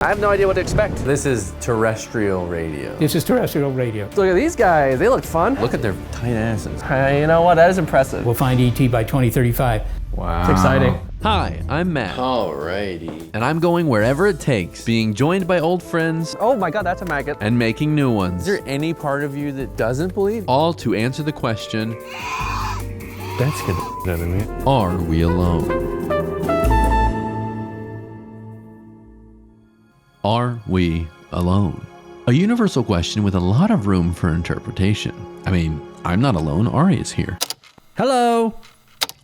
I have no idea what to expect. This is terrestrial radio. This is terrestrial radio. Look at these guys, they look fun. Look at their tight asses. You know what, that is impressive. We'll find ET by 2035. Wow. It's exciting. Hi, I'm Matt. Alrighty. And I'm going wherever it takes, being joined by old friends Oh my god, that's a maggot. and making new ones. Is there any part of you that doesn't believe? All to answer the question, That's gonna out of me. are we alone? Are we alone? A universal question with a lot of room for interpretation. I mean, I'm not alone, Aria's here. Hello.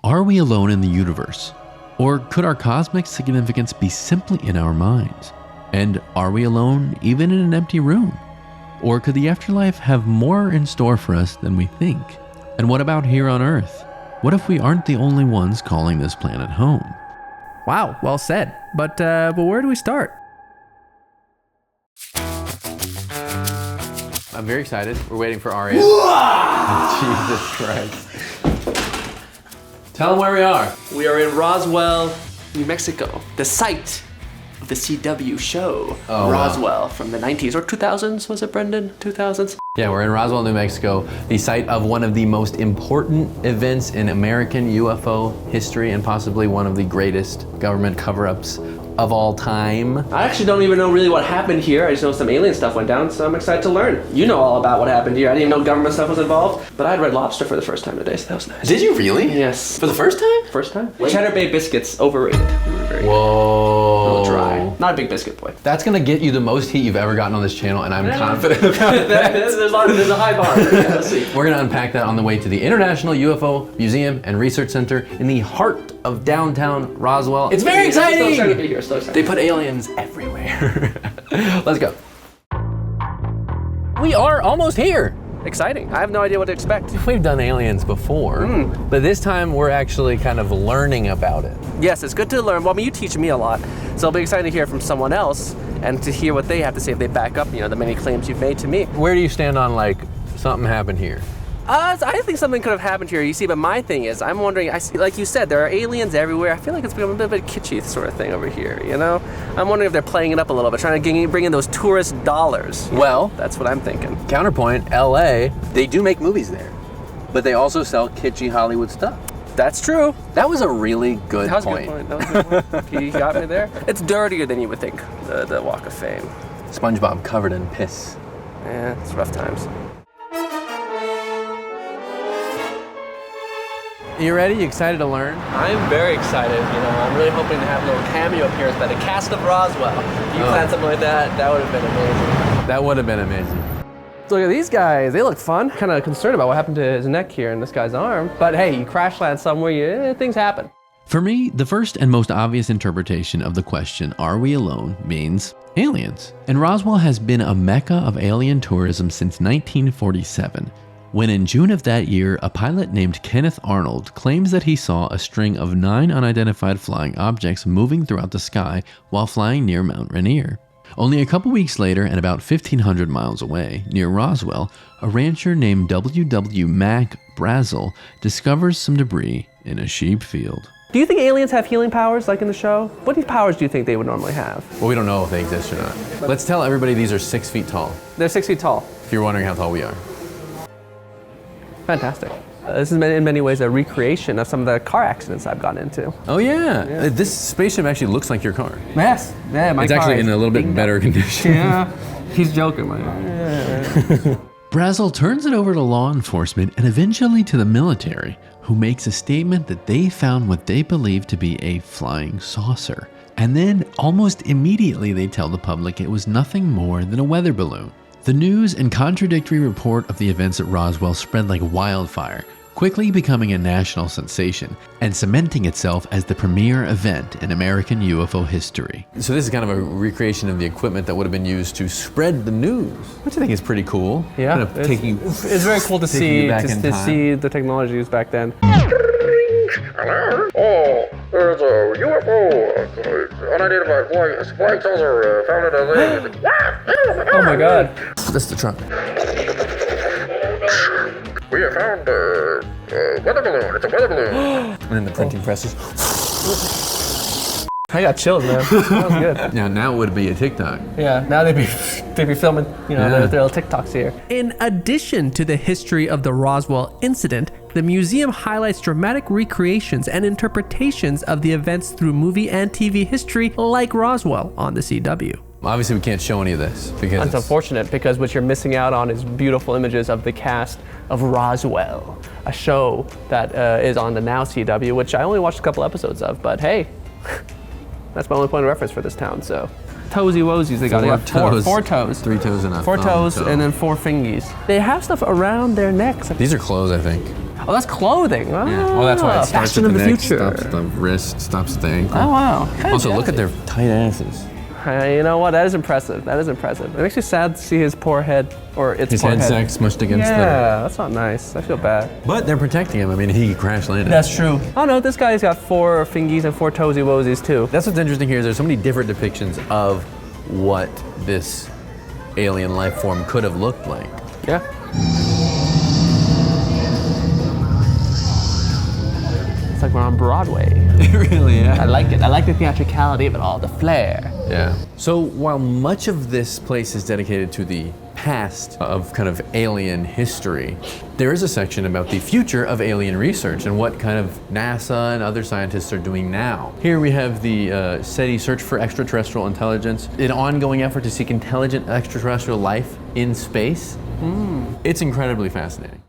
Are we alone in the universe? Or could our cosmic significance be simply in our minds? And are we alone even in an empty room? Or could the afterlife have more in store for us than we think? And what about here on Earth? What if we aren't the only ones calling this planet home? Wow, well said. But where do we start? I'm very excited. We're waiting for Aria. Jesus Christ. Tell them where we are. We are in Roswell, New Mexico, the site of the CW show. Oh, Roswell from the 90s or 2000s, was it, Brendan? 2000s? Yeah, we're in Roswell, New Mexico, the site of one of the most important events in American UFO history and possibly one of the greatest government cover-ups of all time. I actually don't even know really what happened here. I just know some alien stuff went down, so I'm excited to learn. You know all about what happened here. I didn't even know government stuff was involved, but I had Red Lobster for the first time today, so that was nice. Did you really? Yes. For the first time? First time? Cheddar Bay biscuits, overrated. They were very Whoa. a little dry. Not a big biscuit boy. That's gonna get you the most heat you've ever gotten on this channel, and I'm confident about that. There's a high bar. Yeah, let's see. We're gonna unpack that on the way to the International UFO Museum and Research Center in the heart of downtown Roswell. It's very exciting! Still excited to be here, still excited. They put aliens everywhere. Let's go. We are almost here. Exciting. I have no idea what to expect. We've done aliens before, but this time we're actually kind of learning about it. Yes, it's good to learn. Well, I mean, you teach me a lot, so it'll be exciting to hear from someone else and to hear what they have to say if they back up, the many claims you've made to me. Where do you stand on like something happened here? I think something could have happened here, you see, but my thing is, I'm wondering, I see, like you said, there are aliens everywhere. I feel like it's become a bit of a kitschy sort of thing over here, I'm wondering if they're playing it up a little bit, trying to bring in those tourist dollars. Well, That's what I'm thinking. counterpoint, LA, they do make movies there, but they also sell kitschy Hollywood stuff. That's true. That was a really good That was point. a good point. That was a good point. He got me there. It's dirtier than you would think, the Walk of Fame. SpongeBob covered in piss. Yeah, it's rough times. You ready? You excited to learn? I'm very excited, I'm really hoping to have a little cameo appearance by the cast of Roswell. If you planned something like that, that would have been amazing. That would have been amazing. Look at these guys, they look fun. Kind of concerned about what happened to his neck here and this guy's arm. But hey, you crash land somewhere, things happen. For me, the first and most obvious interpretation of the question, are we alone, means aliens. And Roswell has been a mecca of alien tourism since 1947. When in June of that year, a pilot named Kenneth Arnold claims that he saw a string of 9 unidentified flying objects moving throughout the sky while flying near Mount Rainier. Only a couple weeks later, and about 1,500 miles away, near Roswell, a rancher named W.W. Mac Brazel discovers some debris in a sheep field. Do you think aliens have healing powers like in the show? What powers do you think they would normally have? Well, we don't know if they exist or not. Let's tell everybody these are 6 feet tall, They're 6 feet tall. if you're wondering how tall we are. Fantastic. This is in many ways a recreation of some of the car accidents I've gotten into. Oh yeah. This spaceship actually looks like your car. Yes. Yeah, my It's car actually is in a little bit dinged better up. condition. Yeah. He's joking, man. Brazel turns it over to law enforcement and eventually to the military, who makes a statement that they found what they believe to be a flying saucer. And then almost immediately they tell the public it was nothing more than a weather balloon. The news and contradictory report of the events at Roswell spread like wildfire, quickly becoming a national sensation and cementing itself as the premier event in American UFO history. So this is kind of a recreation of the equipment that would have been used to spread the news, which I think is pretty cool. Yeah. Kind of It's very cool to see the technology used back then. Hello? Oh, there's a UFO, unidentified flying saucer found in a Oh my god. This is the truck. We have found a weather balloon. It's a weather balloon. And then the printing presses. I got chills, man. That was good. Now it would be a TikTok. Yeah, now they'd be filming, their little TikToks here. In addition to the history of the Roswell incident, the museum highlights dramatic recreations and interpretations of the events through movie and TV history, like Roswell on the CW. Obviously, we can't show any of this because That's unfortunate, because what you're missing out on is beautiful images of the cast of Roswell, a show that is on the Now CW, which I only watched a couple episodes of, but hey, that's my only point of reference for this town, so. Toesy woesies, they got four toes. 3 toes and a 4 toes toe. and then 4 fingies. They have stuff around their necks. These are clothes, I think. Oh, that's clothing. Oh, Yeah. Well, that's why it starts fashion at the of the neck, future. stops at the wrist, stops at the ankle. Oh, wow. Also, look at their tight asses. You know what? That is impressive. That is impressive. It makes me sad to see his poor head, or its His poor head head. sack smushed against Yeah, that's not nice. I feel bad. But they're protecting him. I mean, he crash landed. That's true. Oh no, this guy's got 4 fingies and 4 toesy woesies too. That's what's interesting here. There's so many different depictions of what this alien life form could have looked like. Yeah. It's like we're on Broadway. Really, yeah. I like it. I like the theatricality of it all, the flair. Yeah. So while much of this place is dedicated to the past of kind of alien history, there is a section about the future of alien research and what kind of NASA and other scientists are doing now. Here we have the SETI Search for Extraterrestrial Intelligence, an ongoing effort to seek intelligent extraterrestrial life in space. It's incredibly fascinating.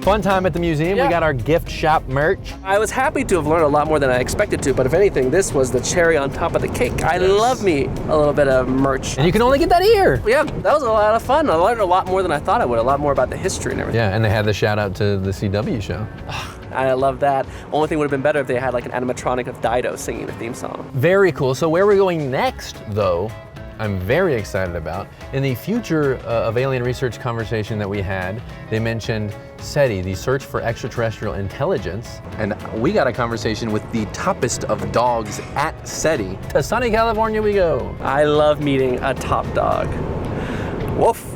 Fun time at the museum. Yeah. We got our gift shop merch. I was happy to have learned a lot more than I expected to, but if anything, this was the cherry on top of the cake. I love me a little bit of merch. And you can only get that here. Yeah, that was a lot of fun. I learned a lot more than I thought I would, a lot more about the history and everything. Yeah, and they had the shout out to the CW show. I love that. Only thing would have been better if they had like an animatronic of Dido singing the theme song. Very cool. So where we're going next, though, I'm very excited about. In the future of alien research conversation that we had, they mentioned SETI, the Search for Extraterrestrial Intelligence. And we got a conversation with the toppest of dogs at SETI. To sunny California we go. I love meeting a top dog. Woof.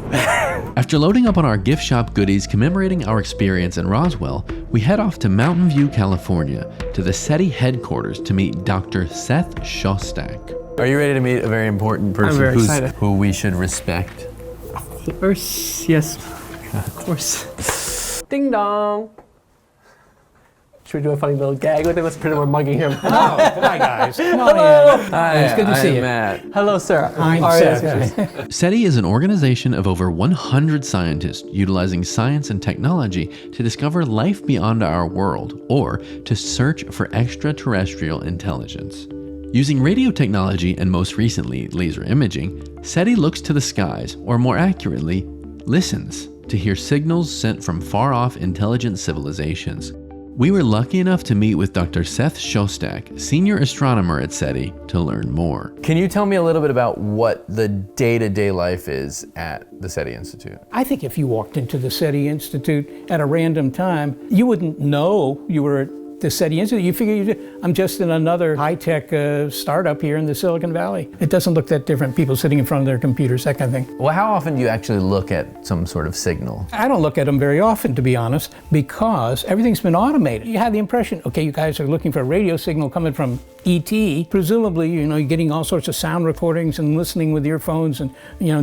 After loading up on our gift shop goodies commemorating our experience in Roswell, we head off to Mountain View, California, to the SETI headquarters to meet Dr. Seth Shostak. Are you ready to meet a very important person I'm very excited. who we should respect? Of course, yes. Of course. Ding dong. Should we do a funny little gag with him? Let's pretend we're mugging him. Oh, hi guys. Come on Hello. in. It's good to see you. Matt. Hello, sir. I'm Aria. Seth. SETI is an organization of over 100 scientists utilizing science and technology to discover life beyond our world or to search for extraterrestrial intelligence. Using radio technology and most recently laser imaging, SETI looks to the skies, or more accurately, listens to hear signals sent from far-off intelligent civilizations. We were lucky enough to meet with Dr. Seth Shostak, senior astronomer at SETI, to learn more. Can you tell me a little bit about what the day-to-day life is at the SETI Institute? I think if you walked into the SETI Institute at a random time, you wouldn't know you were at the SETI Institute. You figure I'm just in another high-tech startup here in the Silicon Valley. It doesn't look that different. People sitting in front of their computers, that kind of thing. Well, how often do you actually look at some sort of signal? I don't look at them very often, to be honest, because everything's been automated. You have the impression, okay, you guys are looking for a radio signal coming from ET. Presumably, you're getting all sorts of sound recordings and listening with earphones and,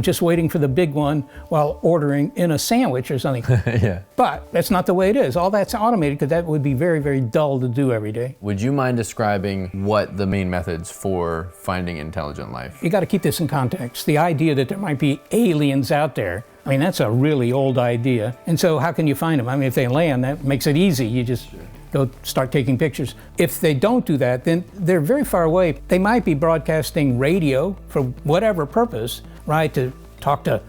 just waiting for the big one while ordering in a sandwich or something. Yeah. But that's not the way it is. All that's automated because that would be very, very dull to do every day. Would you mind describing what the main methods for finding intelligent life? You got to keep this in context. The idea that there might be aliens out there, that's a really old idea. And so how can you find them? If they land, that makes it easy. You just go start taking pictures. If they don't do that, then they're very far away. They might be broadcasting radio for whatever purpose, right, to talk to,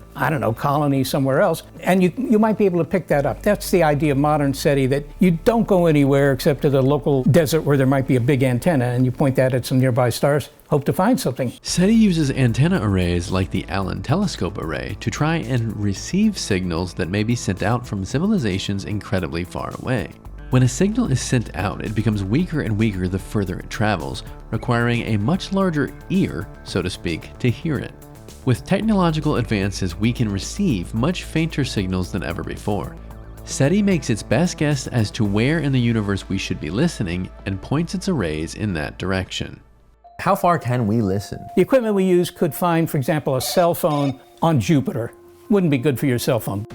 colonies somewhere else, and you might be able to pick that up. That's the idea of modern SETI, that you don't go anywhere except to the local desert where there might be a big antenna, and you point that at some nearby stars, hope to find something. SETI uses antenna arrays like the Allen Telescope Array to try and receive signals that may be sent out from civilizations incredibly far away. When a signal is sent out, it becomes weaker and weaker the further it travels, requiring a much larger ear, so to speak, to hear it. With technological advances, we can receive much fainter signals than ever before. SETI makes its best guess as to where in the universe we should be listening and points its arrays in that direction. How far can we listen? The equipment we use could find, for example, a cell phone on Jupiter. Wouldn't be good for your cell phone.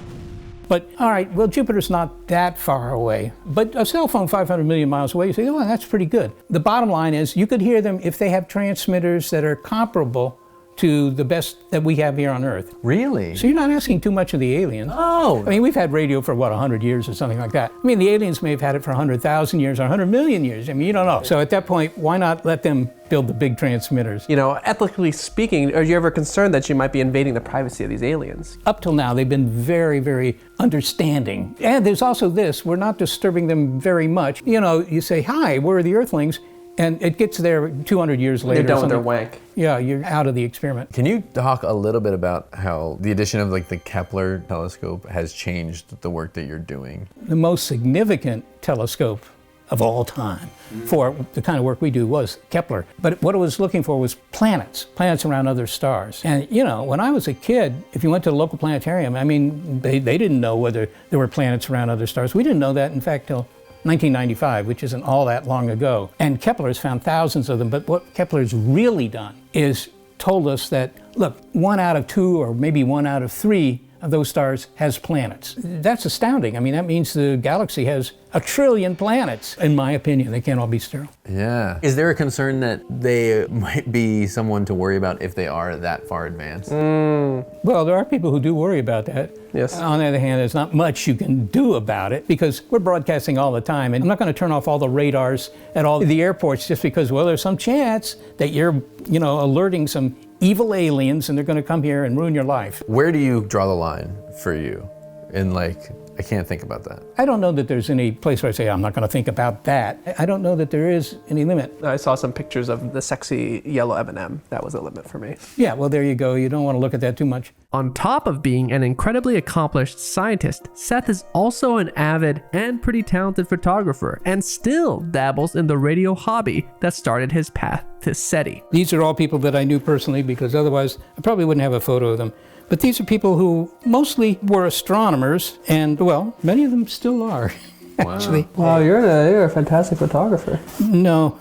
But all right, well, Jupiter's not that far away. But a cell phone 500 million miles away, you say, oh, that's pretty good. The bottom line is you could hear them if they have transmitters that are comparable to the best that we have here on Earth. Really? So you're not asking too much of the aliens. Oh. I mean, we've had radio for, 100 years or something like that. I mean, the aliens may have had it for 100,000 years or 100 million years. I mean, you don't know. So at that point, why not let them build the big transmitters? You know, ethically speaking, are you ever concerned that you might be invading the privacy of these aliens? Up till now, they've been very, very understanding. And there's also this, we're not disturbing them very much. You know, you say, hi, we're the Earthlings, and it gets there 200 years later. They're done with their wank. Yeah, you're out of the experiment. Can you talk a little bit about how the addition of like the Kepler telescope has changed the work that you're doing? The most significant telescope of all time for the kind of work we do was Kepler. But what it was looking for was planets around other stars. And you know, when I was a kid, if you went to the local planetarium, I mean, they didn't know whether there were planets around other stars. We didn't know that, in fact, till 1995, which isn't all that long ago. And Kepler's found thousands of them, but what Kepler's really done is told us that, look, 1 out of 2 or maybe 1 out of 3 of those stars has planets. That's astounding. I mean, that means the galaxy has 1 trillion planets. In my opinion, they can't all be sterile. Yeah. Is there a concern that they might be someone to worry about if they are that far advanced? Well, there are people who do worry about that. Yes. On the other hand, there's not much you can do about it because we're broadcasting all the time. And I'm not going to turn off all the radars at all the airports just because, well, there's some chance that you're, alerting some evil aliens and they're going to come here and ruin your life. Where do you draw the line for you? And I can't think about that. I don't know that there's any place where I say, I'm not going to think about that. I don't know that there is any limit. I saw some pictures of the sexy yellow M&M. That was a limit for me. Yeah, well, there you go. You don't want to look at that too much. On top of being an incredibly accomplished scientist, Seth is also an avid and pretty talented photographer and still dabbles in the radio hobby that started his path to SETI. These are all people that I knew personally because otherwise I probably wouldn't have a photo of them. But these are people who mostly were astronomers and, well, many of them still are, actually. Wow, you're a fantastic photographer. No.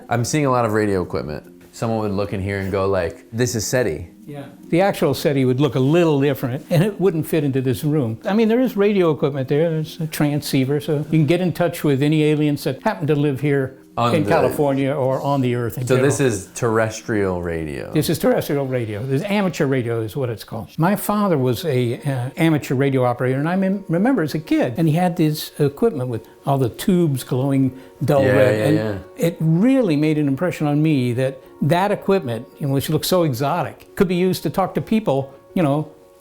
I'm seeing a lot of radio equipment. Someone would look in here and go like, this is SETI. Yeah. The actual SETI would look a little different and it wouldn't fit into this room. I mean, there is radio equipment there. There's a transceiver, so you can get in touch with any aliens that happen to live here in California or on the Earth in general. This is terrestrial radio. This is terrestrial radio. This amateur radio is what it's called. My father was a amateur radio operator, and I remember as a kid, and he had this equipment with all the tubes glowing dull red. It really made an impression on me that equipment, which looked so exotic, could be used to talk to people,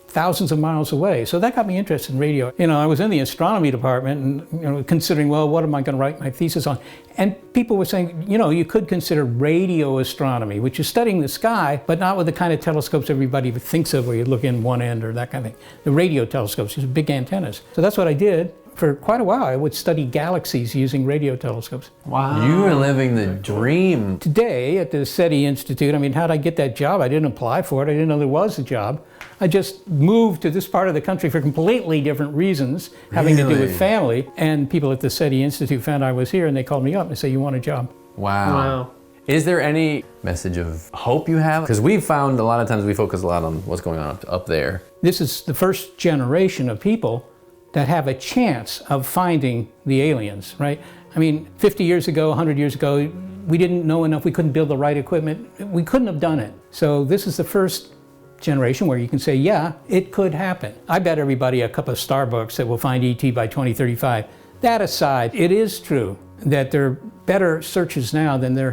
thousands of miles away. So that got me interested in radio. I was in the astronomy department and considering, well, what am I going to write my thesis on? And people were saying, you could consider radio astronomy, which is studying the sky, but not with the kind of telescopes everybody thinks of where you look in one end or that kind of thing. The radio telescopes, just big antennas. So that's what I did. For quite a while, I would study galaxies using radio telescopes. Wow. You were living the dream. Today at the SETI Institute, how'd I get that job? I didn't apply for it. I didn't know there was a job. I just moved to this part of the country for completely different reasons, having to do with family. And people at the SETI Institute found I was here and they called me up and said, you want a job? Wow. Is there any message of hope you have? Because we've found a lot of times we focus a lot on what's going on up there. This is the first generation of people that have a chance of finding the aliens, right? 50 years ago, 100 years ago, we didn't know enough. We couldn't build the right equipment. We couldn't have done it. So this is the first generation where you can say, yeah, it could happen. I bet everybody a cup of Starbucks that we'll find ET by 2035. That aside, it is true that there are better searches now than there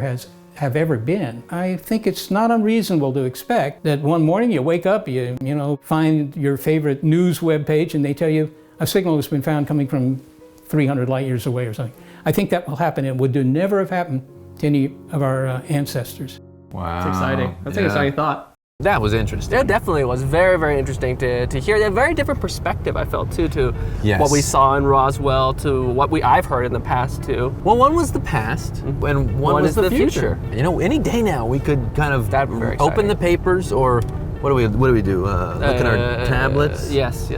have ever been. I think it's not unreasonable to expect that one morning you wake up, you find your favorite news webpage and they tell you a signal has been found coming from 300 light years away or something. I think that will happen. It would never have happened to any of our ancestors. Wow. It's exciting. That's an exciting thought. That was interesting. It definitely was very, very interesting to hear a very different perspective, I felt, too, to what we saw in Roswell, to what I've heard in the past, too. Well, one was the past, and one was the future. Any day now, we could kind of open the papers, or what do we do? Look at our tablets? Yes.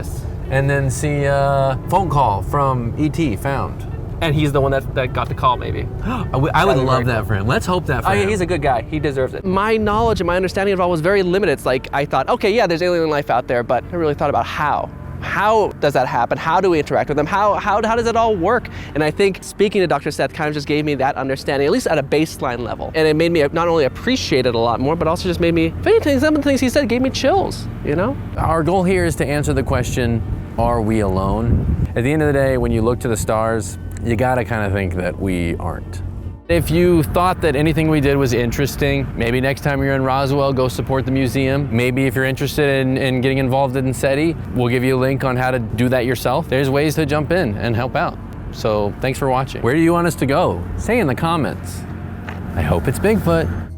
and then see a phone call from ET found. And he's the one that got the call, maybe. I would love that for him. Let's hope that for Oh, him. yeah, he's a good guy. He deserves it. My knowledge and my understanding of it all was very limited. It's like, I thought, okay, yeah, there's alien life out there, but I really thought about how. How does that happen? How do we interact with them? How does it all work? And I think speaking to Dr. Seth kind of just gave me that understanding, at least at a baseline level. And it made me not only appreciate it a lot more, but also just made me, if anything, some of the things he said gave me chills, you know? Our goal here is to answer the question, are we alone? At the end of the day, when you look to the stars, you gotta kind of think that we aren't. If you thought that anything we did was interesting, maybe next time you're in Roswell, go support the museum. Maybe if you're interested in getting involved in SETI, we'll give you a link on how to do that yourself. There's ways to jump in and help out. So thanks for watching. Where do you want us to go? Say in the comments. I hope it's Bigfoot.